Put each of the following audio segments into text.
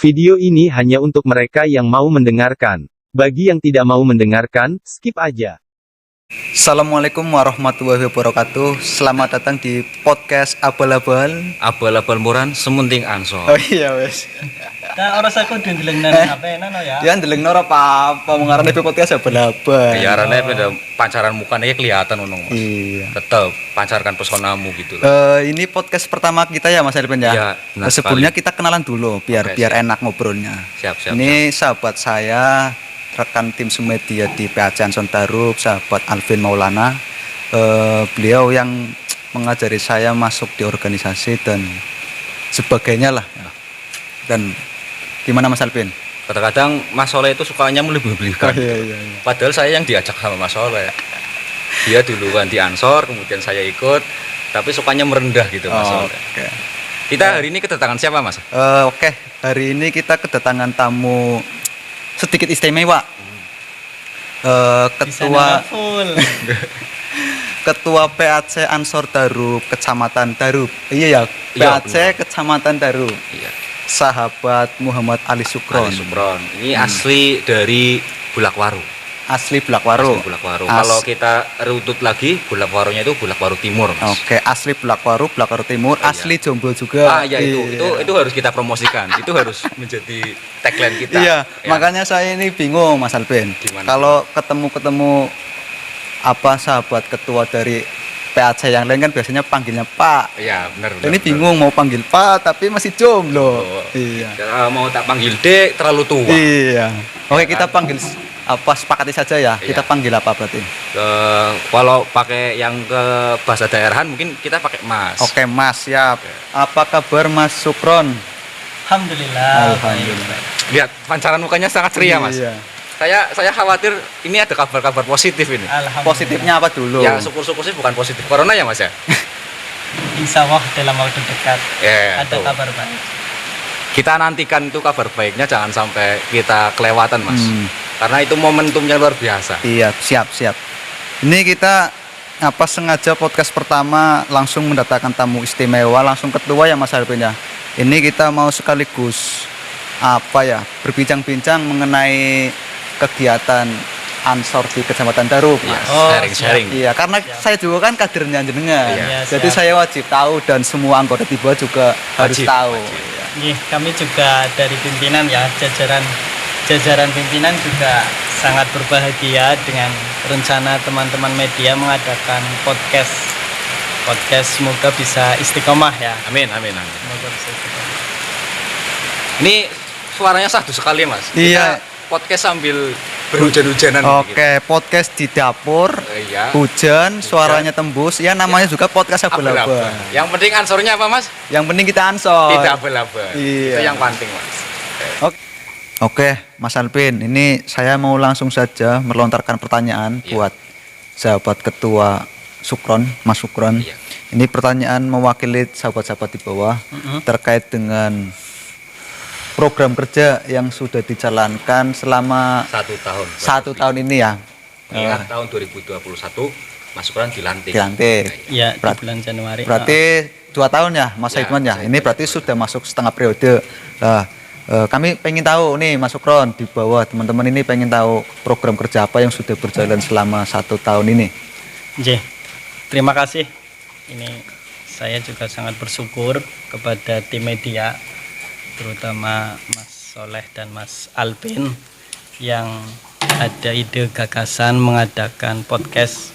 Video ini hanya untuk mereka yang mau mendengarkan. Bagi yang tidak mau mendengarkan, skip aja. Assalamualaikum warahmatullahi wabarakatuh. Selamat datang di podcast Abal-abal. Abal-abal muran sementing ansor. Oh iya wes. Nah, orang aku udah ndeleng nang HP nano ya. Ya ndeleng ora apa-apa mengarane podcast Abal-abal. Ya arane beda pancaran mukanya kelihatan ngono, Mas. Iya. Tetap pancarkan pesonamu gitu loh. Ini podcast pertama kita ya Mas Elvin ya. Iya, benar Sebelumnya sekali. kita kenalan dulu biar Oke, biar siap. enak ngobrolnya. Siap. Ini sahabat saya, rekan tim Sumedia di PAC Anson Darup, sahabat Alvin Maulana. Beliau yang mengajari saya masuk di organisasi dan sebagainya lah. Dan gimana Mas Alvin? Kadang-kadang Mas Soleh itu sukanya melebih-lebihkan. Iya. Padahal saya yang diajak sama Mas Soleh. Dia duluan di Ansor, kemudian saya ikut, tapi sukanya merendah gitu Mas Soleh. Oke. Kita hari ini kedatangan siapa, Mas? Oke, hari ini kita kedatangan tamu sedikit istimewa. Ketua PAC Ansor Darup, Kecamatan Darup. Iya ya, Iya, PAC benar. Kecamatan Darup. Iya. Sahabat Muhammad Ali Sukron. Ali Supron. Ini asli dari Bulakwaru. Asli Bulakwaru. Asli Bulakwaru. As- Kalau kita runtut lagi, Bulakwarunya itu Bulakwaru Timur, Mas. Oke, asli Bulakwaru Timur, Iya. asli Jomblo juga. Ah ya itu harus kita promosikan. Itu harus menjadi tagline kita. Iya, Ya. makanya saya ini bingung Mas Alvin. Gimana? Kalau ketemu apa sahabat ketua dari PAC yang lain kan biasanya panggilnya Pak. Iya, benar. Ini bingung mau panggil Pak tapi masih jomblo. Oh. Iya. Kalau mau tak panggil D terlalu tua. Iya. Oke, kita kan? panggil apa sepakati saja ya. Iya. Kita panggil apa berarti? Kalau pakai yang ke bahasa daerahan mungkin kita pakai Mas. Oke, Mas, siap. Oke. Apa kabar Mas Sukron? Alhamdulillah. Alhamdulillah. Lihat pancaran mukanya sangat ceria, Mas. Iya. Saya khawatir ini ada kabar-kabar positif ini. Alhamdulillah. Positifnya apa dulu? Ya syukur-syukur sih bukan positif corona ya, Mas ya. Insya Allah dalam waktu dekat Ya, ada tuh. kabar baik. Kita nantikan itu kabar baiknya, jangan sampai kita kelewatan, Mas. Karena itu momentumnya luar biasa. Iya, siap. Ini kita sengaja podcast pertama langsung mendatangkan tamu istimewa, langsung ketua ya Mas Alvin ya. Ini kita mau sekaligus berbincang-bincang mengenai kegiatan Ansor di Kecamatan Darup. Ya, Mas. sharing-sharing. Iya, karena saya juga kan kadernya jenengan. Iya, Jadi siap. saya wajib tahu dan semua anggota tiba juga harus Wajib, tahu. wajib. Nih, kami juga dari pimpinan ya, jajaran pimpinan juga sangat berbahagia dengan rencana teman-teman media mengadakan podcast. Semoga bisa istiqomah ya. Amin. Semoga bisa istiqomah. Ini suaranya sahdu sekali, Mas. Iya. Kita podcast sambil berhujan-hujanan. Oke, podcast di dapur. Iya. Hujan, suaranya tembus. Ya namanya juga podcast abal-abal. Abal-abal. Yang penting ansornya apa, Mas? Yang penting kita ansor. Tidak abal-abal. Iya. Itu yang penting, Mas. Oke, Mas Alvin, ini saya mau langsung saja melontarkan pertanyaan Iya. buat sahabat ketua Sukron, Mas Sukron. Iya. Ini pertanyaan mewakili sahabat-sahabat di bawah terkait dengan program kerja yang sudah dijalankan selama 1 tahun. satu tahun ini ya. Ingat tahun 2021 Mas Sukron dilantik. Dilantik. Ya, di Berat- bulan Januari. Berarti 2 tahun ya Mas Ya, Saidman ya. saya Ini berarti sudah masuk setengah periode. Nah, kami pengen tahu nih Mas Sukron di bawah teman-teman ini pengen tahu program kerja apa yang sudah berjalan selama 1 tahun ini. Terima kasih. Ini saya juga sangat bersyukur kepada tim media, terutama Mas Soleh dan Mas Alvin yang ada ide gagasan mengadakan podcast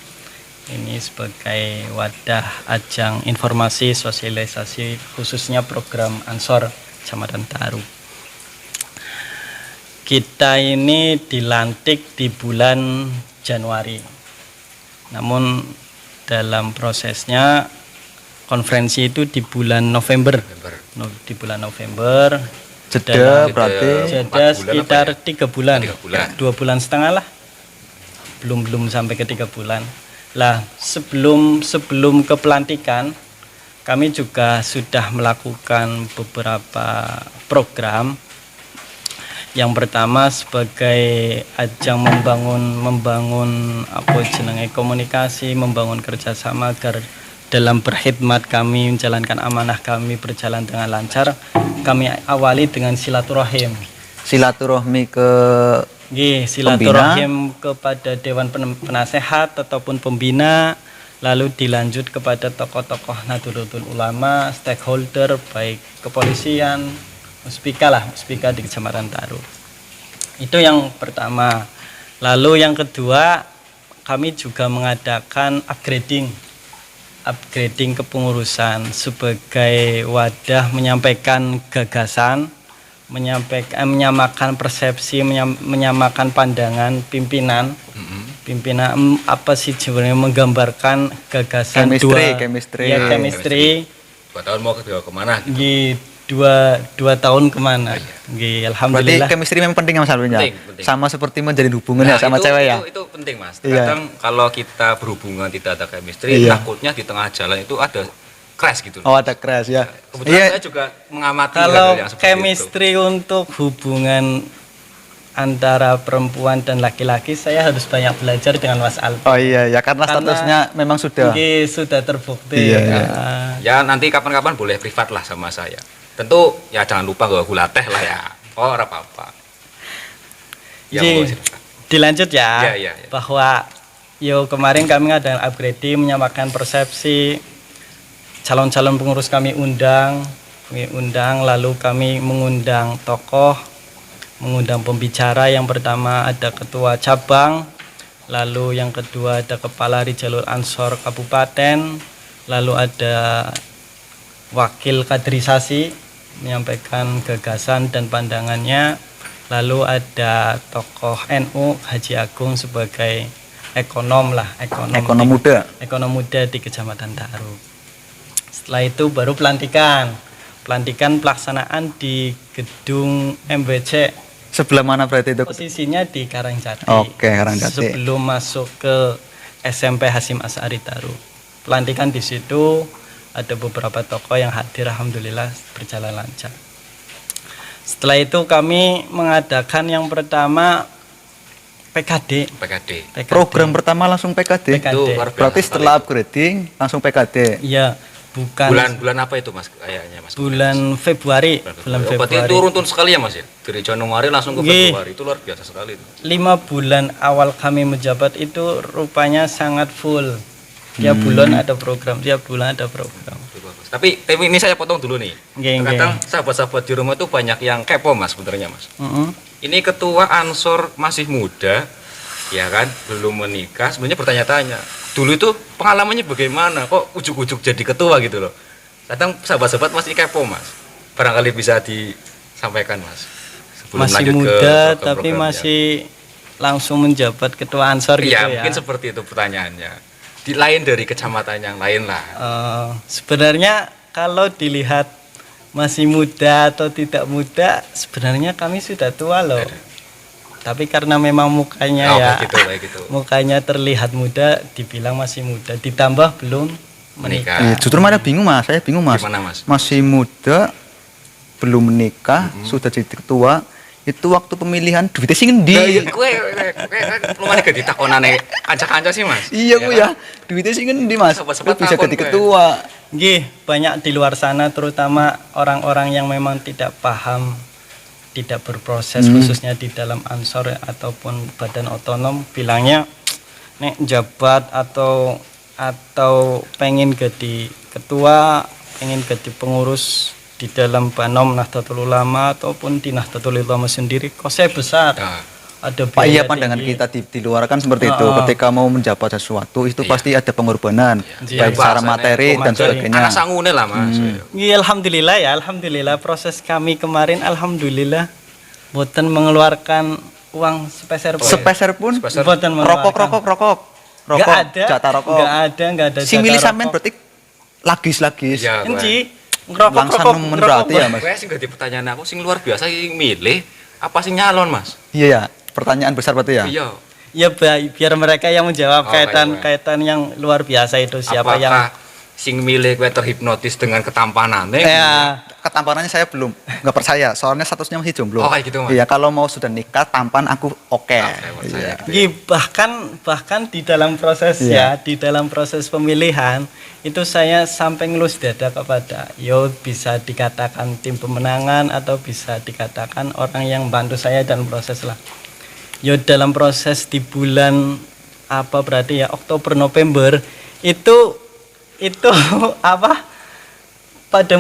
ini sebagai wadah ajang informasi sosialisasi khususnya program Ansor Kecamatan Darup. Kita ini dilantik di bulan Januari. Namun dalam prosesnya konferensi itu di bulan November. Di bulan November. Jeda Dalam- berarti Jeda 4 bulan sekitar apa ya? 3 bulan. 3 bulan. 2 bulan setengah lah. Belum sampai ke 3 bulan. Lah, sebelum ke pelantikan kami juga sudah melakukan beberapa program. Yang pertama sebagai ajang membangun komunikasi, membangun kerjasama agar dalam berkhidmat kami menjalankan amanah kami berjalan dengan lancar, kami awali dengan silaturahim. Silaturahmi ke Silaturahim kepada Dewan Penasehat ataupun pembina, lalu dilanjut kepada tokoh-tokoh Nahdlatul Ulama, stakeholder baik kepolisian, muspika di Kecamatan Tarup. Itu yang pertama. Lalu yang kedua, kami juga mengadakan upgrading kepengurusan sebagai wadah menyampaikan gagasan, menyamakan persepsi, menyamakan pandangan pimpinan. Pimpinan apa sih sebenarnya, menggambarkan gagasan chemistry. 2 tahun mau kemana? Dua tahun kemana? Alhamdulillah. Berarti chemistry memang penting ya Mas Alvin ya. Penting. Sama seperti menjalin hubungan ya sama cewek ya. Itu penting Mas. Iya. Kadang kalau kita berhubungan tidak ada chemistry, Iya. takutnya di tengah jalan itu ada crash gitu. Oh, ada crash ya. Kebetulan saya juga mengamati Kalau hal yang seperti chemistry untuk hubungan antara perempuan dan laki-laki, saya harus banyak belajar dengan Mas Alvin. Oh iya ya, karena statusnya memang sudah. Sudah terbukti. Iya, iya. Ya nanti kapan-kapan boleh privat lah sama saya. Tentu ya jangan lupa gula teh lah ya. Oh, ora apa-apa. Ya, Ji, silakan. dilanjut ya. Iya. Bahwa kemarin kami ada upgrading, menyamakan persepsi. Calon-calon pengurus kami undang, lalu kami mengundang tokoh, mengundang pembicara. Yang pertama ada ketua cabang, lalu yang kedua ada kepala Rijalul Ansor Kabupaten, lalu ada wakil kaderisasi menyampaikan gagasan dan pandangannya, lalu ada tokoh NU Haji Agung sebagai ekonom muda di Kecamatan Tarup. Setelah itu baru pelantikan pelaksanaan di gedung MBC. Sebelah mana berarti itu? Posisinya di Karangjati. Oke, Karangjati. Sebelum masuk ke SMP Hasyim Asy'ari Tarup. Pelantikan di situ, ada beberapa tokoh yang hadir, alhamdulillah berjalan lancar. Setelah itu kami mengadakan yang pertama PKD. Program pertama langsung PKD. Itu luar biasa Berarti setelah sekali. upgrading langsung PKD. Iya, bukan Bulan apa itu Mas kayaknya Mas? bulan Februari. Berarti itu runtun sekali ya Mas ya. Dari Januari langsung ke Februari itu luar biasa sekali itu. 5 bulan awal kami menjabat itu rupanya sangat full. Tiap bulan ada program. Tapi ini saya potong dulu nih. Nggih. Kadang sahabat-sahabat di rumah tuh banyak yang kepo Mas sebenarnya Mas. Mm-mm. Ini ketua Ansor masih muda, ya kan, belum menikah. Sebenarnya bertanya-tanya, dulu itu pengalamannya bagaimana? Kok ujuk-ujuk jadi ketua gitu loh? Kadang sahabat-sahabat masih kepo Mas. Barangkali bisa disampaikan Mas. Sebelum Masih lanjut muda ke tapi programnya. masih langsung menjabat ketua Ansor gitu Iya, ya. mungkin seperti itu pertanyaannya. Di lain dari kecamatan yang lain lah. Sebenarnya kalau dilihat masih muda atau tidak muda, sebenarnya kami sudah tua loh. Tapi karena memang mukanya Kayak gitu. mukanya terlihat muda, dibilang masih muda. Ditambah belum menikah. Justru malah bingung Mas, saya bingung Mas. Gimana Mas? Masih muda, belum menikah, sudah jadi ketua. Itu waktu pemilihan duitnya sih ngendi? Kowe lumayan gak ditakonane kanca-kanca sih Mas. Iya Bu ya, duitnya sih ngendi Mas? Sobat-sobat Lu bisa takon, jadi kowe. ketua. Nggih, banyak di luar sana terutama orang-orang yang memang tidak paham, tidak berproses khususnya di dalam Ansor ataupun badan otonom, bilangnya nek jabat atau pengen jadi ketua, pengen jadi pengurus di dalam Banom Nahdlatul Ulama ataupun di Nahdlatul Ulama sendiri kosnya besar. Nah, Ada Pak, iya biaya pandangan tinggi. kita di luar kan seperti itu. Ketika mau menjabat sesuatu itu Iya. pasti ada pengorbanan, Iya. baik secara Bahasanya materi dan materi. sebagainya. anak sangune lah Mas. Iya, alhamdulillah proses kami kemarin alhamdulillah boten mengeluarkan uang sepeser pun. Sepeser pun Boten mengeluarkan. rokok, Nggak ada, jatah rokok. nggak ada. Si jatah milih rokok. sampean berarti lagis. Iya, kowe. Enci, ngerokok Langsung berarti ya Mas. Kowe sing gak pertanyaan aku sing luar biasa sing milih apa sing nyalon Mas? Iya ya, pertanyaan besar berarti ya. Iya. Ya biar mereka yang menjawab Oh, kaitan yang luar biasa itu siapa Apakah sing milih kowe terhipnotis dengan ketampanane. Ya, Ketampanannya saya belum nggak percaya, soalnya statusnya masih jomblo. Oh, kayak gitu, Mas. Iya, kalau mau sudah nikah tampan aku oke. Saya percaya gitu. Iya, bahkan di dalam proses Iya. di dalam proses pemilihan itu saya sampai ngelus dada kepada bisa dikatakan tim pemenangan atau bisa dikatakan orang yang bantu saya dalam proses lah. Dalam proses di bulan apa berarti ya Oktober November itu apa pada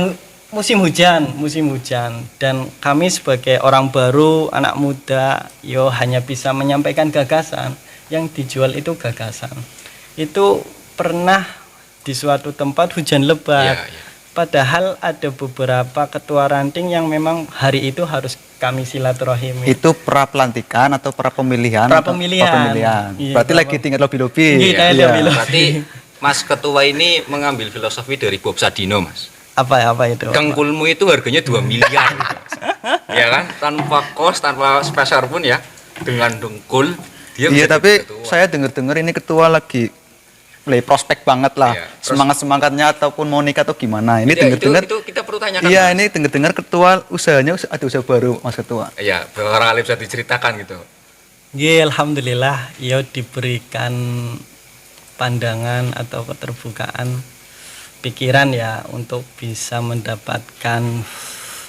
musim hujan dan kami sebagai orang baru anak muda hanya bisa menyampaikan gagasan yang dijual itu gagasan itu pernah di suatu tempat hujan lebat. Iya, iya. Padahal ada beberapa ketua ranting yang memang hari itu harus kami silaturahimi. Itu pra pelantikan atau pra pemilihan? Pra atau- pemilihan. pra pemilihan. Iya, Berarti pra- lagi tinggal lobby-lobby. Iya, Iya. lobby-lobby. Berarti Mas Ketua ini mengambil filosofi dari Bob Sadino, Mas. Apa itu? Dengkulmu itu harganya 2 miliar. Ya kan? Tanpa kos, tanpa spesial pun ya. Dengan dengkul dia Iya, bisa tapi jadi ketua. saya dengar-dengar ini ketua lagi prospek banget lah. Iya, terus- Semangat-semangatnya ataupun mau nikah atau gimana. Ini Iya, dengar-dengar. itu kita perlu tanyakan. Iya, Mas. ini dengar-dengar ketua usahanya ada usaha baru, Mas Ketua. Iya, barangkali bisa diceritakan gitu. Iya, alhamdulillah diberikan pandangan atau keterbukaan pikiran ya untuk bisa mendapatkan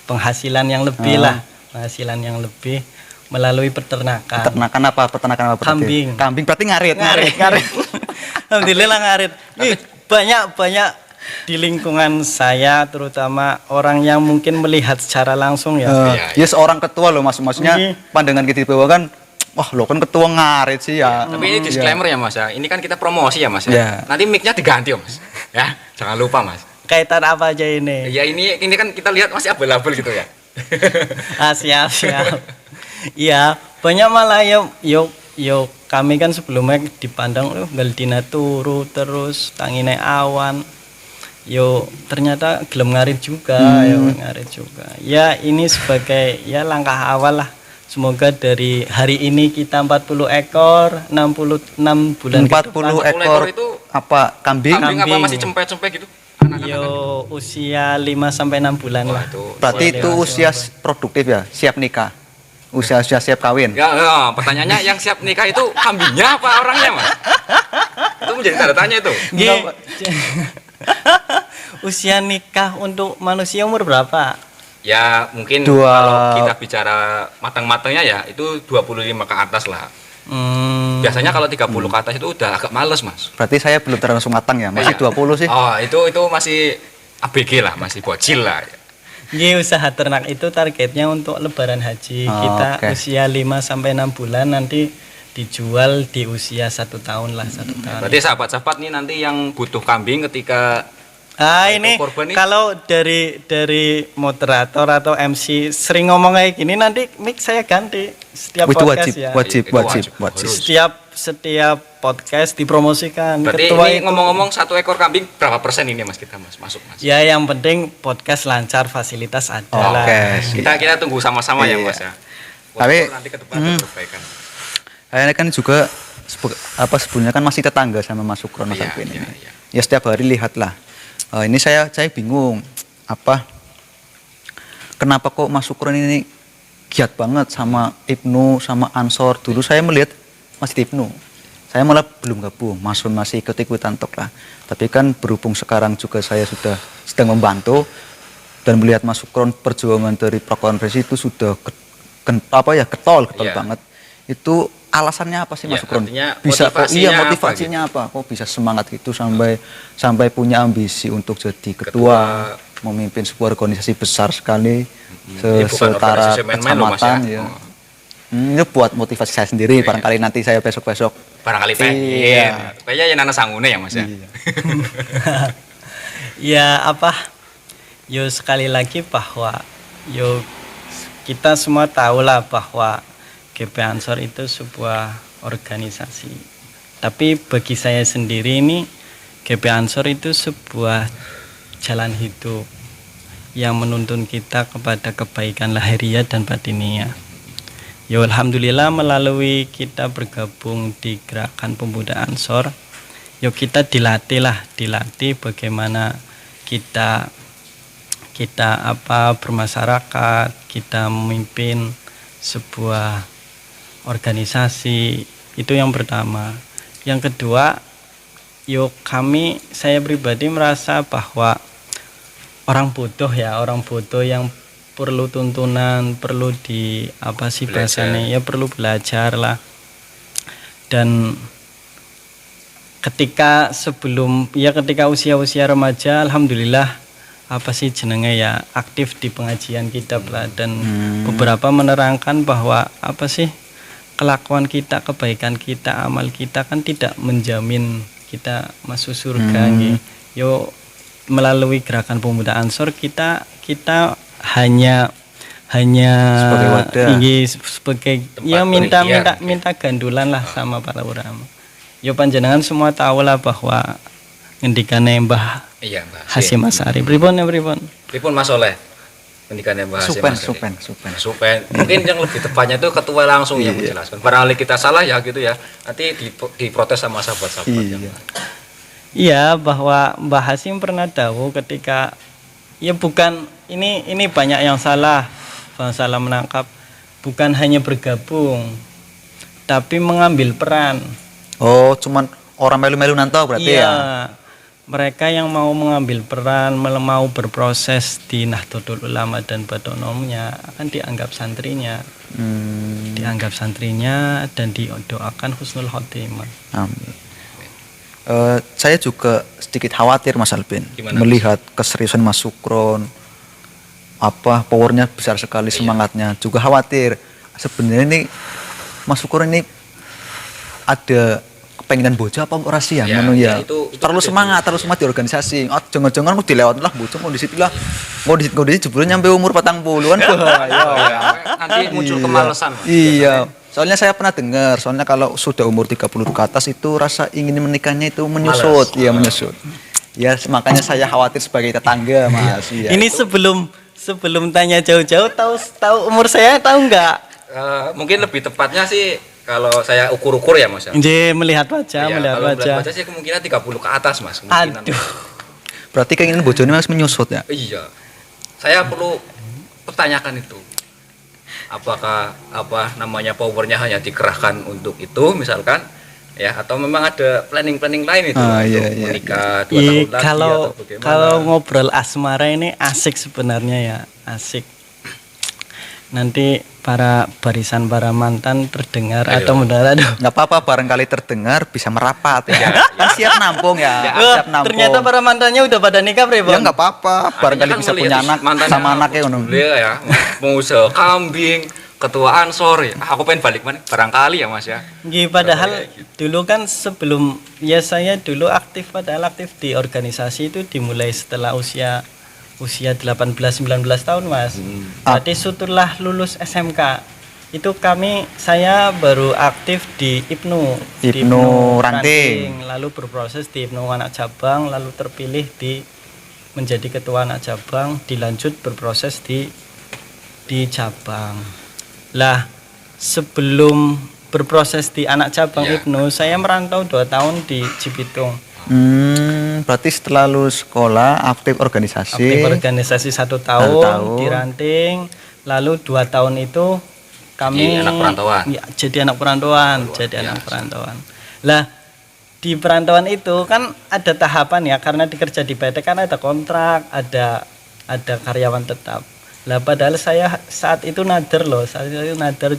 penghasilan yang lebih lah, penghasilan yang lebih melalui peternakan. Peternakan apa? Peternakan apa? berarti? Kambing. Kambing berarti ngarit. Ngarit. Alhamdulillah ngarit. Banyak di lingkungan saya terutama orang yang mungkin melihat secara langsung ya. Iya, Ya seorang ketua loh, Mas. Maksudnya Iya. pandangan kita di bawah kan, wah lo kan ketua ngarit sih ya. Tapi ini disclaimer ya Mas ya. Ini kan kita promosi ya Mas ya. Iya. Nanti mic-nya diganti ya Mas. Ya, jangan lupa Mas. Kaitan apa aja ini? Ya ini kan kita lihat masih abal-abal gitu ya. Siap. Iya, banyak malah yo kami kan sebelumnya dipandang Galdina turu terus tangine awan. Ternyata gelem ngarit juga, ngarit juga. Ya ini sebagai langkah awal lah. Semoga dari hari ini kita 40 ekor, 66 bulan ke 40 depan. ekor itu apa kambing? Kambing apa Kambing. masih cempek-cempek gitu? Usia 5 sampai 6 bulan Wah, lah. itu. Berarti itu usia produktif ya, siap nikah. Usia siap kawin. Ya, pertanyaannya yang siap nikah itu kambingnya apa orangnya Mas? Itu menjadi tanda tanya itu. Nggih. Usia nikah untuk manusia umur berapa? Ya mungkin Dua- kalau kita bicara matang-matangnya ya itu 25 ke atas lah. Biasanya kalau 30 ke atas itu udah agak males Mas. Berarti saya belum terlalu matang ya, masih Iya. 20 sih. Oh itu masih ABG lah, masih bocil lah. Nggih, usaha ternak itu targetnya untuk lebaran haji. Oh, Kita oke. usia 5 sampai 6 bulan nanti dijual di usia 1 tahun lah, 1 tahun. Berarti sahabat-sahabat nih nanti yang butuh kambing ketika Ini korban nih. kalau dari moderator atau MC sering ngomong kayak gini nanti mic saya ganti setiap Itu podcast wajib, ya. wajib, Itu wajib, wajib. wajib. Setiap podcast dipromosikan. berarti Ketua ini itu- ngomong-ngomong 1 ekor kambing berapa persen ini Mas kita Mas masuk Mas? Ya yang penting podcast lancar, fasilitas ada lah. Oke, siap. Kita tunggu sama-sama ya Iya. Mas ya. Tapi- Walaupun nanti ke depan ada perbaikan. Saya kan juga sebelumnya kan masih tetangga sama Mas Sukron Mas Iya, Alvin iya, ini. iya. Ya setiap hari lihatlah. Ini saya bingung kenapa kok Mas Sukron ini giat banget sama Ibnu sama Ansor. Dulu saya melihat masih di Ibnu. Saya malah belum gabung, masih ikut-ikutan tok lah. Tapi kan berhubung sekarang juga saya sudah sedang membantu dan melihat Mas Sukron perjuangan dari prakonferensi itu sudah getol Iya. banget. Itu alasannya apa sih Mas Ya, Sukron? artinya Bisa motivasinya apa motivasinya apa? Kok bisa semangat gitu sampai punya ambisi untuk jadi ketua, memimpin sebuah organisasi besar sekali Ini bukan setara organisasi main-main loh, Mas, kecamatan ya. ya. Ini buat motivasi saya sendiri, Iya. barangkali nanti saya besok-besok. Barangkali pengen. Iya. Kayaknya ya nana sangune ya Mas ya. Ya sekali lagi bahwa kita semua tahulah bahwa GP Ansor itu sebuah organisasi. Tapi bagi saya sendiri ini GP Ansor itu sebuah jalan hidup yang menuntun kita kepada kebaikan lahiriah dan batiniah. Alhamdulillah melalui kita bergabung di Gerakan Pemuda Ansor Yuk kita dilatih bagaimana kita bermasyarakat, kita memimpin sebuah organisasi. Itu yang pertama. Yang kedua, saya pribadi merasa bahwa orang bodoh yang perlu tuntunan, perlu bahasanya ya, perlu belajar lah. Dan ketika usia remaja, alhamdulillah aktif di pengajian kitab lah, dan beberapa menerangkan bahwa kelakuan kita, kebaikan kita, amal kita kan tidak menjamin kita masuk surga. Melalui gerakan pemuda Ansor kita hanya sebagai wadah, sebagai minta gandulan lah sama para ulama. Panjenengan semua tahu lah bahwa ngendikane Mbah Hasyim Asy'ari. Pripun Mas Oleh? Ngendikane Mbah Hasyim Asy'ari. Supen. Mungkin yang lebih tepatnya itu ketua langsung yang menjelaskan. Barangkali kita salah ya gitu ya. Nanti diprotes sama sahabat-sahabat yang lain. Iya, bahwa Mbah Hasyim pernah tahu ketika bukan ini banyak yang salah menangkap, bukan hanya bergabung tapi mengambil peran. Oh, cuman orang melu-melu nantau berarti ya. Mereka yang mau mengambil peran, mau berproses di Nahdlatul Ulama dan Batonomnya akan dianggap santrinya. Dan didoakan husnul khotimah. Amin. Saya juga sedikit khawatir Mas Albin. Gimana, melihat keseriusan Mas Sukron, powernya besar sekali, semangatnya. Juga khawatir sebenarnya ini Mas Sukron ini ada pengenan bojo apa ora sih ya, itu terlalu semangat di organisasi. Jangan-jangan mau dilewat lah bojo, mau di situ lah, mau di jebule nyampe umur 40-an. Nanti muncul kemalasan. Iya, soalnya saya pernah dengar, kalau sudah umur 30 ke atas itu rasa ingin menikahnya itu menyusut. Ya, makanya saya khawatir sebagai tetangga, Mas. Iya, ini itu. sebelum tanya jauh-jauh, tahu umur saya, tahu nggak? Mungkin lebih tepatnya sih kalau saya ukur-ukur ya, Mas. Melihat wajah. Melihat wajah sih kemungkinan 30 ke atas, Mas. Aduh. Berarti keinginan bojone Mas menyusut ya? Iya. Saya perlu pertanyakan itu. Apakah powernya hanya dikerahkan untuk itu misalkan ya, atau memang ada planning lain itu untuk menikah 2 tahun lagi atau bagaimana? Kalau ngobrol asmara ini asik sebenarnya ya, asik. Nanti para mantan terdengar. Ayo. Atau mendarat. Nggak apa-apa, barangkali terdengar bisa merapat ya. Kan siap nampung ya. Siap nampung. Ternyata para mantannya udah pada nikah, Bro. Ya nggak apa-apa, barangkali bisa punya anak sama anaknya ngono. Ya, pengusaha kambing, ketua Ansor ya. Aku pengen balik mana? Barangkali ya, Mas ya. Padahal dulu kan sebelum saya dulu aktif di organisasi itu dimulai setelah usia 18-19 tahun, Mas. Berarti setelah lulus SMK itu saya baru aktif di Ibnu Ranting, lalu berproses di Ibnu anak cabang, lalu terpilih menjadi ketua anak cabang, dilanjut berproses di cabang. Lah, sebelum berproses di anak cabang Ibnu, saya merantau 2 tahun di Cibitung. Berarti setelah lulus sekolah aktif organisasi 1 tahun di Ranting, lalu 2 tahun itu kami jadi anak perantauan. Lah, di perantauan itu kan ada tahapan ya, karena dikerja di PT kan ada kontrak, ada karyawan tetap. Lah, padahal saya saat itu nader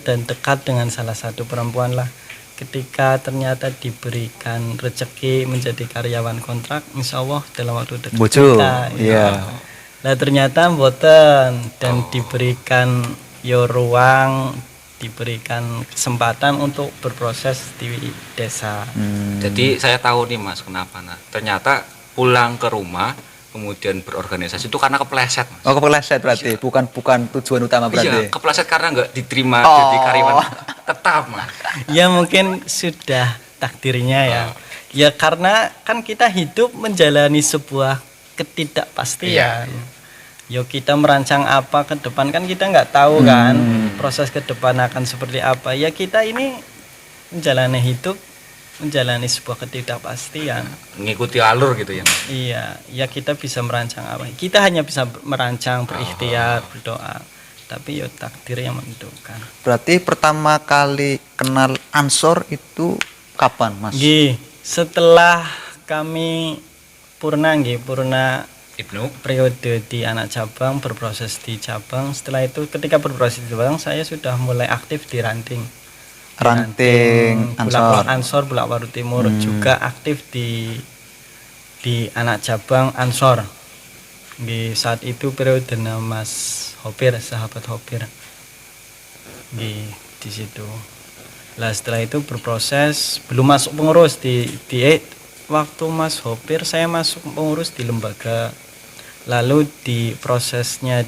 dan dekat dengan salah satu perempuan lah. Ketika ternyata diberikan rezeki menjadi karyawan kontrak, insya Allah dalam waktu dekat Nah, ternyata mboten, dan diberikan ruang, diberikan kesempatan untuk berproses di desa. Jadi saya tahu nih, Mas, kenapa. Ternyata pulang ke rumah kemudian berorganisasi itu karena kepleset, Mas. Oh, kepleset berarti, bukan tujuan utama berarti. Iya, kepleset karena nggak diterima jadi karyawan tetap, Mas. Ya mungkin sudah takdirnya ya. Ya karena kan kita hidup menjalani sebuah ketidakpastian. Yo, kita merancang apa ke depan kan kita nggak tahu kan proses ke depan akan seperti apa. Ya kita ini menjalani hidup menjalani sebuah ketidakpastian. Mengikuti alur gitu ya. Iya, ya kita bisa merancang apa? Kita hanya bisa merancang, berikhtiar, berdoa. Tapi ya takdir yang menentukan. Berarti pertama kali kenal Ansor itu kapan, Mas? Nggih, setelah kami purna Ibnu. periode di anak cabang, berproses di cabang. Setelah itu ketika berproses di cabang, saya sudah mulai aktif di ranting Ansor. Ansor Bulak Waru Timur, juga aktif di anak cabang Ansor. Di saat itu periode Mas Hopir, sahabat Hopir. Di situ. Lah setelah itu berproses, belum masuk pengurus waktu Mas Hopir saya masuk pengurus di lembaga. Lalu di prosesnya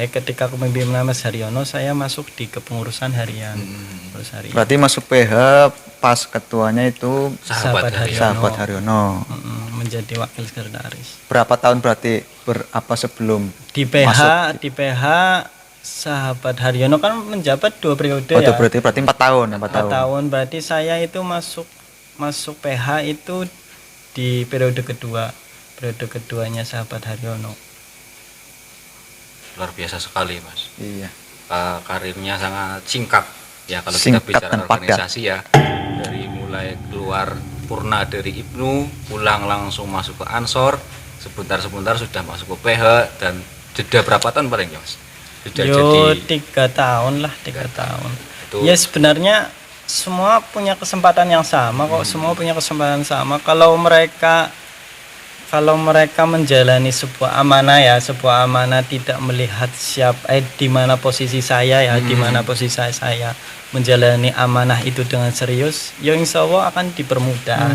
ketika kepemimpinan Mas Haryono, saya masuk di kepengurusan harian. Berarti masuk PH pas ketuanya itu Sahabat Haryono. Menjadi wakil sekretaris. Berapa tahun berarti sebelum Di PH sahabat Haryono kan menjabat 2 periode Oh, ya. berarti 4 tahun, 4 tahun. Berarti saya itu masuk PH itu di periode keduanya sahabat Haryono. Luar biasa sekali, Mas. Iya. Karirnya sangat singkat ya kalau Singkat kita bicara dan padat. organisasi ya. Dari mulai keluar purna dari Ibnu, pulang langsung masuk ke Ansor, sebentar sudah masuk ke PH, dan jeda berapa tahun paling ya, Mas? Sudah jadi 3 tahun lah, 3 tahun. Itu Ya sebenarnya semua punya kesempatan yang sama kok, semua punya kesempatan sama. Kalau mereka menjalani sebuah amanah tidak melihat di mana posisi saya ya, di mana posisi saya menjalani amanah itu dengan serius, ya insya Allah akan dipermudah.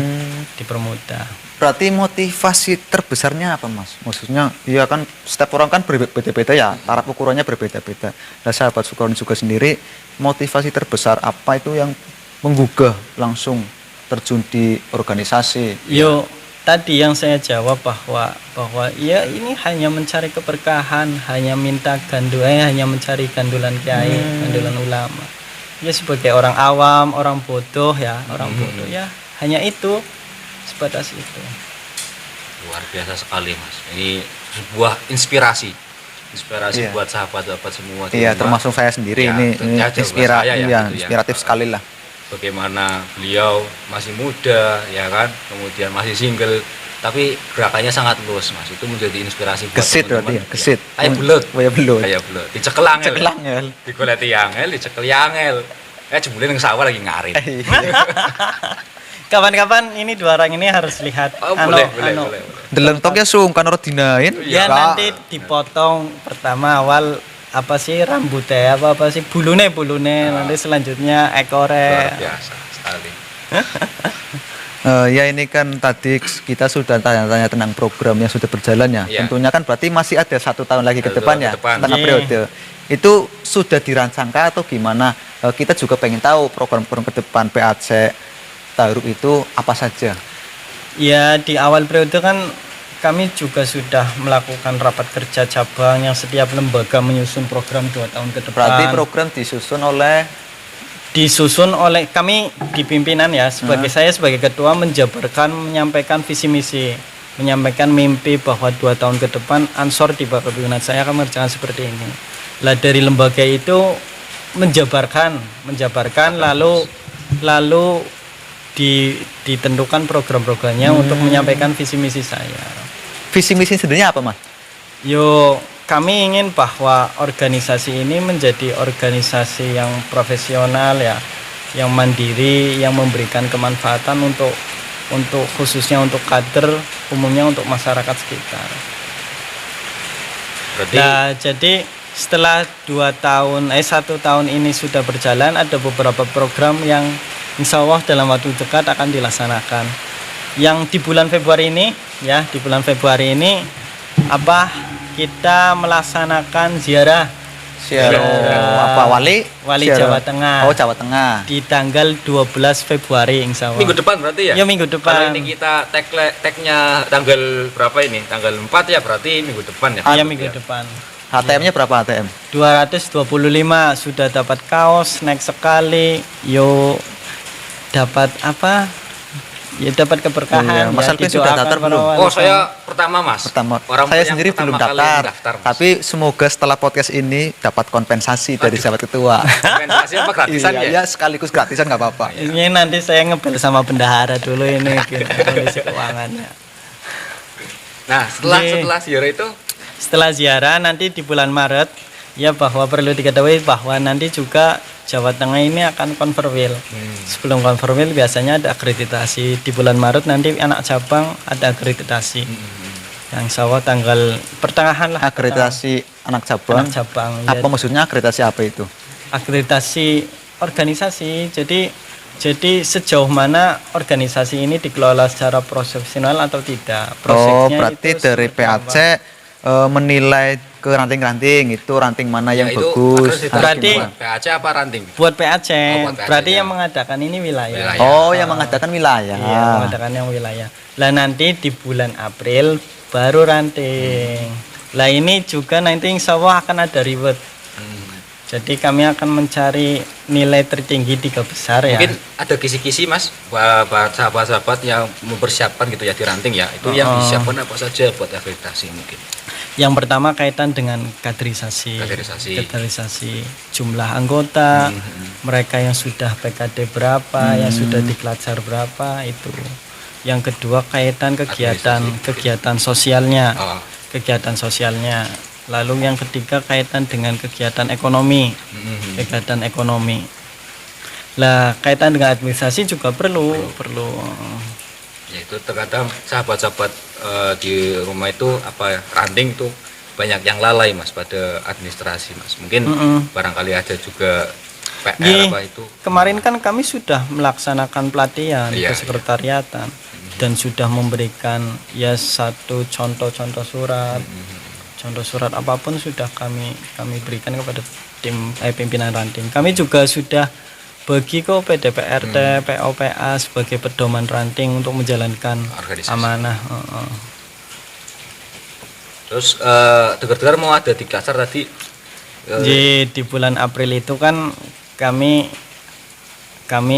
Berarti motivasi terbesarnya apa, Mas? Maksudnya ya kan setiap orang kan berbeda-beda ya, taraf ukurannya berbeda-beda. Nah, sahabat Sukarno juga sendiri, motivasi terbesar apa itu yang menggugah langsung terjun di organisasi? Yo, tadi yang saya jawab bahwa ya ini hanya mencari keberkahan, hanya mencari gandulan kiai, gandulan ulama. Ya sebagai orang awam, orang bodoh ya, hanya itu, sebatas itu. luar biasa sekali, Mas. Ini sebuah inspirasi Iya. buat sahabat-sahabat semua di Iya, rumah. termasuk saya sendiri Ya, ini tentunya juga saya ya, gitu ya. inspiratif sekali lah. Bagaimana beliau masih muda ya kan, kemudian masih single, tapi gerakannya sangat luas, Mas. Itu menjadi inspirasi buat Gesit berarti ya, teman-teman. gesit. Kayak belut. Kayak belut. Kayak belut. Dicekel angel. Cekel angel. Digoleti angel, dicekel angel. Jebule ning sawah lagi ngarit. Kapan-kapan ini 2 orang ini harus lihat. Oh, boleh. Deleng tok ya sungkan ora dinain. Ya nanti dipotong pertama awal apa sih rambutnya, apa sih bulune, nanti selanjutnya Luar ekore. biasa sekali. Ya ini kan tadi kita sudah tanya-tanya tentang program yang sudah berjalan ya. Iya. Tentunya kan berarti masih ada 1 tahun lagi ke 1 depan tahun ya, ke depan. setengah Iya. periode. Itu sudah dirancangkah atau gimana? Kita juga pengen tahu program-program ke depan PAC Tarup itu apa saja. Ya di awal periode kan kami juga sudah melakukan rapat kerja cabang yang setiap lembaga menyusun program 2 tahun ke depan. Berarti program disusun oleh kami di pimpinan ya, saya sebagai ketua menyampaikan visi misi, menyampaikan mimpi bahwa 2 tahun ke depan Ansor di bawah kepemimpinan saya akan mengerjakan seperti ini. Lah dari lembaga itu menjabarkan lalu ditentukan program-programnya untuk menyampaikan visi misi saya. visi misi sebenarnya apa, Mas? Yo, kami ingin bahwa organisasi ini menjadi organisasi yang profesional ya, yang mandiri, yang memberikan kemanfaatan untuk khususnya untuk kader, umumnya untuk masyarakat sekitar. Berarti Nah, jadi setelah 1 tahun ini sudah berjalan, ada beberapa program yang insya Allah dalam waktu dekat akan dilaksanakan. Yang di bulan Februari ini kita melaksanakan ziarah Wali Jawa Tengah. Oh, Jawa Tengah. Di tanggal 12 Februari insya Allah. minggu depan berarti ya? Ya, minggu depan. Kalau ini kita tag-nya tanggal berapa ini? Tanggal 4 ya, berarti minggu depan ya? Iya, minggu depan. HTM-nya berapa HTM? 225 sudah dapat kaos, naik sekali. Yo dapat apa? Ya dapat keberkahan. Iya, Mas ya, Alvin sudah didoakan daftar para belum? wali Oh, songo. saya pertama, Mas. Pertama, Orang saya yang sendiri belum pertama kali daftar, Mas. tapi semoga setelah podcast ini dapat kompensasi dari sahabat ketua. Kompensasi apa gratisan Iya, ya? ya sekaligus gratisan nggak apa-apa. Ini nanti saya ngebel sama bendahara dulu ini kondisi keuangannya. Nah, setelah Oke. setelah ziarah itu Setelah ziarah nanti di bulan Maret ya bahwa perlu diketahui bahwa nanti juga Jawa Tengah ini akan konverwil. Sebelum konverwil biasanya ada akreditasi di bulan Maret nanti anak cabang ada akreditasi. Yang insya Allah tanggal pertengahan lah. Akreditasi anak cabang. Anak cabang. Apa Ya, maksudnya akreditasi apa itu? akreditasi organisasi. Jadi sejauh mana organisasi ini dikelola secara profesional atau tidak. Oh, Prosesnya berarti itu dari seperti PAC apa. menilai ke ranting-ranting itu ranting mana yang ya itu bagus. akreditasi Berarti- buat PAC apa ranting? Buat PAC, Oh, buat PAC, berarti ya. yang mengadakan ini wilayah. Wilayah. Oh, yang mengadakan wilayah. Iya, mengadakan yang wilayah. Lah nanti di bulan April baru ranting. Lah ini juga nanti insya Allah akan ada reward. Jadi kami akan mencari nilai tertinggi 3 besar ya. Mungkin ada kisi-kisi, Mas, buat sahabat-sahabat yang mempersiapkan gitu ya di ranting ya. Itu yang disiapkan apa saja buat akreditasi mungkin. Yang pertama kaitan dengan kaderisasi. Kaderisasi jumlah anggota, mereka yang sudah PKD berapa, yang sudah dikelacar berapa itu. Yang kedua kaitan kegiatan sosialnya. Oh, Kegiatan sosialnya. Lalu yang ketiga kaitan dengan kegiatan ekonomi. Kegiatan ekonomi. Lah kaitan dengan administrasi juga perlu. ya itu terkadang sahabat-sahabat di rumah itu apa ya, ranting itu banyak yang lalai, Mas, pada administrasi, Mas. Mungkin barangkali ada juga PR Gih, apa itu. kemarin kan kami sudah melaksanakan pelatihan Iya, kesekretariatan dan sudah memberikan ya satu contoh-contoh surat. Contoh surat apapun sudah kami berikan kepada tim pimpinan ranting. Kami juga sudah bagi kok PDPRT, POPA sebagai pedoman ranting untuk menjalankan Organisasi. amanah. Terus dengar-dengar mau ada di Klaser tadi. Di bulan April itu kan kami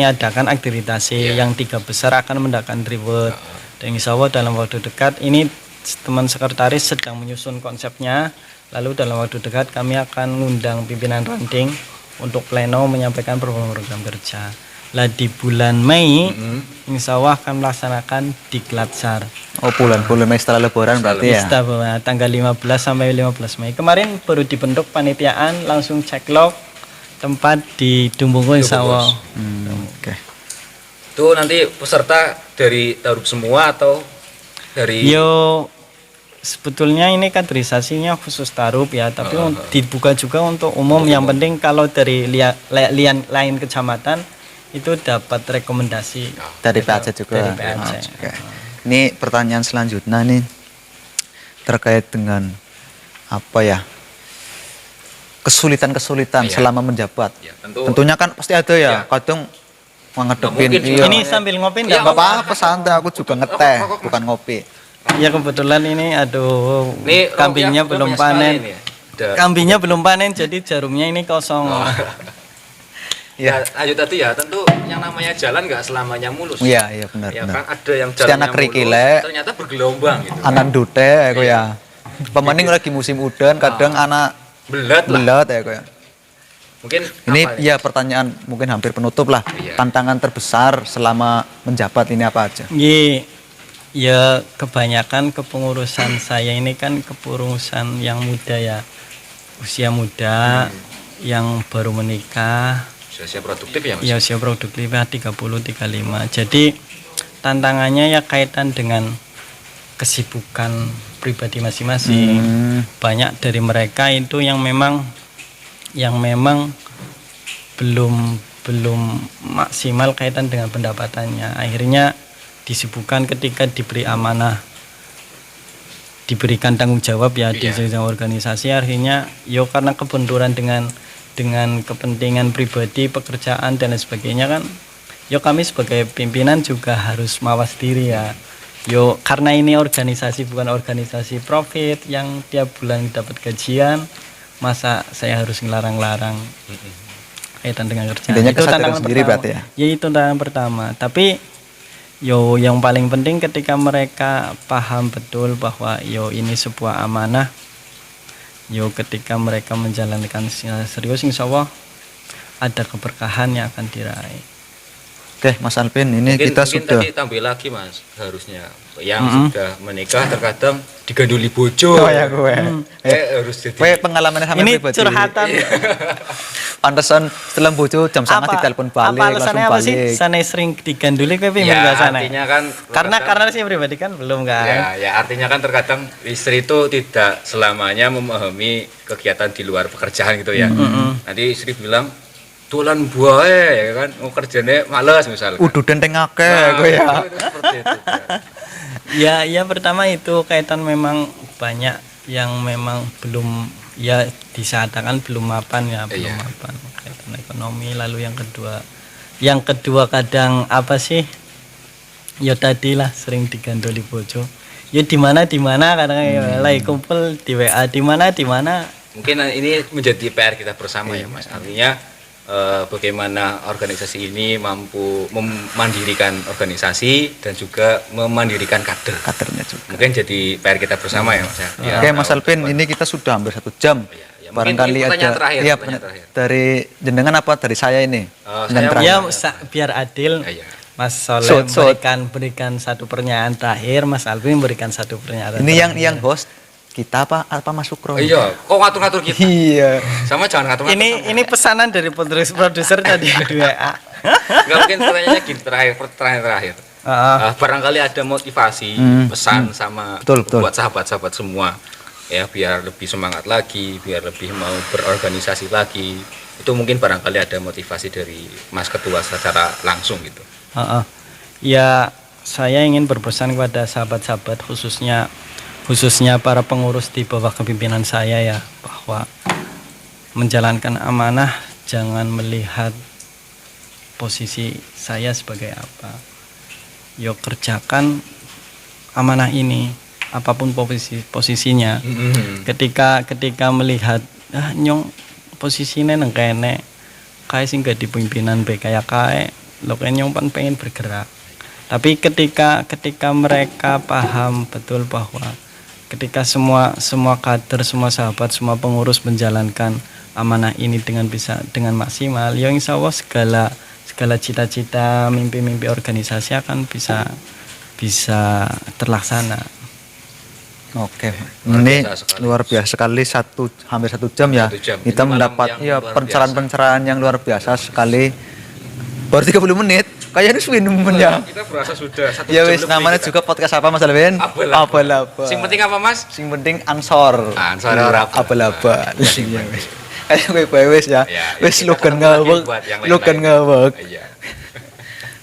adakan akreditasi yang 3 besar akan mendapatkan reward. Dan insya Allah dalam waktu dekat ini teman sekretaris sedang menyusun konsepnya. Lalu dalam waktu dekat kami akan mengundang pimpinan ranting untuk pleno menyampaikan program kerja. Lah di bulan Mei insya Allah akan melaksanakan Diklatsar. Oh, bulan-bulan Mei setelah lebaran berarti ya. Istimewa, tanggal 15 sampai 15 Mei. Kemarin baru dibentuk panitiaan, langsung cek log tempat di Dumbungku insya Allah. Oke. Itu nanti peserta dari Tarup semua atau dari Yo sebetulnya ini kaderisasinya khusus Tarup ya, tapi dibuka juga untuk umum. Yang penting kalau dari lain kecamatan itu dapat rekomendasi Dari PAC juga. Dari PAC. Oke. Ini pertanyaan selanjutnya nih terkait dengan apa ya? Kesulitan-kesulitan Iya. selama menjabat. Ya, tentu. Tentunya kan pasti ada ya. Iya. Kadang menghadapin mungkin iya. Ini sambil ngopi Iya, enggak Nggak apa-apa santai, aku juga ngeteh, bukan ngopi. Ya kebetulan ini aduh Ini kambingnya Robiah belum punya sekali panen. ini ya. Ada- Kambingnya belum panen jadi jarumnya ini kosong. Ya, lanjut tadi ya, tentu yang namanya jalan nggak selamanya mulus. Iya, iya benar Ya benar. kan ada yang Mesti jalannya anak kerikile. ternyata bergelombang gitu. Anak dute aku ya. Pemaning lagi musim udan, kadang anak Belat lah. belat ya aku ya. Mungkin Ini apa ya pertanyaan mungkin hampir penutup lah. Iya. Tantangan terbesar selama menjabat ini apa aja? Ya kebanyakan kepengurusan saya ini kan kepengurusan yang muda ya, usia muda, yang baru menikah, usia produktif ya, Mas? ya usia produktif 30-35. Jadi tantangannya ya kaitan dengan kesibukan pribadi masing-masing. Banyak dari mereka itu yang memang belum maksimal kaitan dengan pendapatannya. Akhirnya disibukkan ketika diberi amanah, diberikan tanggung jawab ya di jenjang organisasi. Akhirnya yo karena kebenturan dengan kepentingan pribadi, pekerjaan dan lain sebagainya kan, yo kami sebagai pimpinan juga harus mawas diri ya. Yo karena ini organisasi bukan organisasi profit yang tiap bulan dapat gajian, masa saya harus ngelarang-larang kaitan dengan kerjaan. Intinya Itu kesadaran tantangan sendiri pertama. berarti ya? Ya itu tantangan pertama. Tapi Yo yang paling penting ketika mereka paham betul bahwa yo ini sebuah amanah, yo ketika mereka menjalankan secara serius insya Allah ada keberkahan yang akan diraih. Oke, Mas Alvin, ini kita mungkin sudah tadi tambah lagi Mas, harusnya yang sudah menikah terkadang diganduli bojo. Oh ya gue. Harus jadi Kowe pengalamannya sama Ini pribadi. curhatan. Pantesan setelah bojo jam sangat ditelepon balik, apa alasannya langsung apa sih? balik. Sana sering diganduli kowe piye ya, bahasane? artinya kan Karena saya pribadi kan belum kan. ya artinya kan terkadang istri itu tidak selamanya memahami kegiatan di luar pekerjaan gitu ya. Nanti istri bilang dolan buah ya kan, mau kerjanya males misalnya. Udah denteng akeh kowe ya. Itu seperti itu. Ya pertama itu kaitan memang banyak yang memang belum ya disatakan belum mapan ya, belum Iya. mapan kaitan ekonomi. Lalu yang kedua kadang apa sih? Ya tadi lah sering digandoli bojo. Ya di mana kadang lagi kumpul di WA di mana. Mungkin ini menjadi PR kita bersama ya Mas. Artinya bagaimana organisasi ini mampu memandirikan organisasi dan juga memandirikan kader. Kadernya juga. Mungkin jadi PR kita bersama ya Mas. Ya. Oke, Mas Alvin, ini kita sudah hampir 1 jam. Ya, Barangkali mungkin pertanyaan ada terakhir, iya, pertanyaan terakhir. dari jenengan apa dari saya ini? Saya terakhir. Ya biar adil. Iya. Mas Soleh Sud. berikan satu pernyataan terakhir, Mas Alvin berikan satu pernyataan. Ini terakhir. yang host kita apa Mas Sukro? Iya, kok ngatur-ngatur kita? Iya. Sama jangan ngatur-ngatur. Ini pesanan dari produser tadi di WA. Enggak mungkin pertanyaannya gini terakhir. Barangkali ada motivasi pesan sama Betul. buat sahabat-sahabat semua ya biar lebih semangat lagi, biar lebih mau berorganisasi lagi. Itu mungkin barangkali ada motivasi dari Mas Ketua secara langsung gitu. Ya saya ingin berpesan kepada sahabat-sahabat khususnya para pengurus di bawah kepimpinan saya ya, bahwa menjalankan amanah jangan melihat posisi saya sebagai apa. Yo kerjakan amanah ini apapun posisinya. Ketika melihat nyong posisinya nang kene kae sing gak di pimpinan be kayak kae lo nyong pan pengen bergerak. Tapi ketika mereka paham betul bahwa ketika semua kader, semua sahabat, semua pengurus menjalankan amanah ini dengan maksimal, ya insya Allah segala cita-cita, mimpi-mimpi organisasi akan bisa terlaksana. Oke, ini biasa sekali. luar biasa sekali hampir 1 jam ya. 1 jam. Kita Ini malam mendapat yang ya luar pencerahan-pencerahan yang luar biasa sekali. Baru 30 menit. Kayaknya sudah ya. Kita berasa sudah 1 Ya jam wis, lebih namanya kita. juga podcast apa Mas Alvin? Abal-abal. Sing penting apa Mas? Sing penting ansor. Ansor ora abal-abal. Iya wis. Kayak kowe wis ya. Ya, Wis kita slogan ketemu lagi ngawak. buat yang Slogan lain-lain. ngawak. Iya.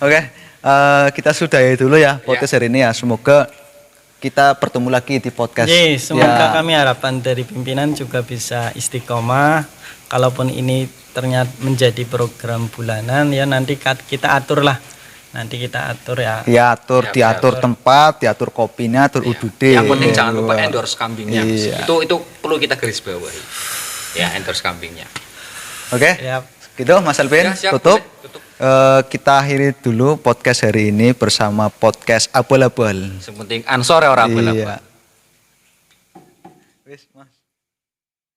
Oke, kita sudahi dulu ya podcast hari ini ya. Semoga kita bertemu lagi di podcast. Semoga Ya. kami harapan dari pimpinan juga bisa istiqomah. Kalaupun ini ternyata menjadi program bulanan ya nanti kita atur lah. Nanti kita atur ya. Diatur, Ya, diatur tempat, diatur kopinya, diatur UDD. Yang penting jangan lupa endorse kambingnya. Mas. Iya. Itu perlu kita garis bawahi. Ya, endorse kambingnya. Oke, Siap. gitu Mas Alvin, Ya, siap, tutup. boleh, tutup. Kita akhiri dulu podcast hari ini bersama podcast Abal-Abal. Yang penting ansor ya ora Iya. Wis, Mas.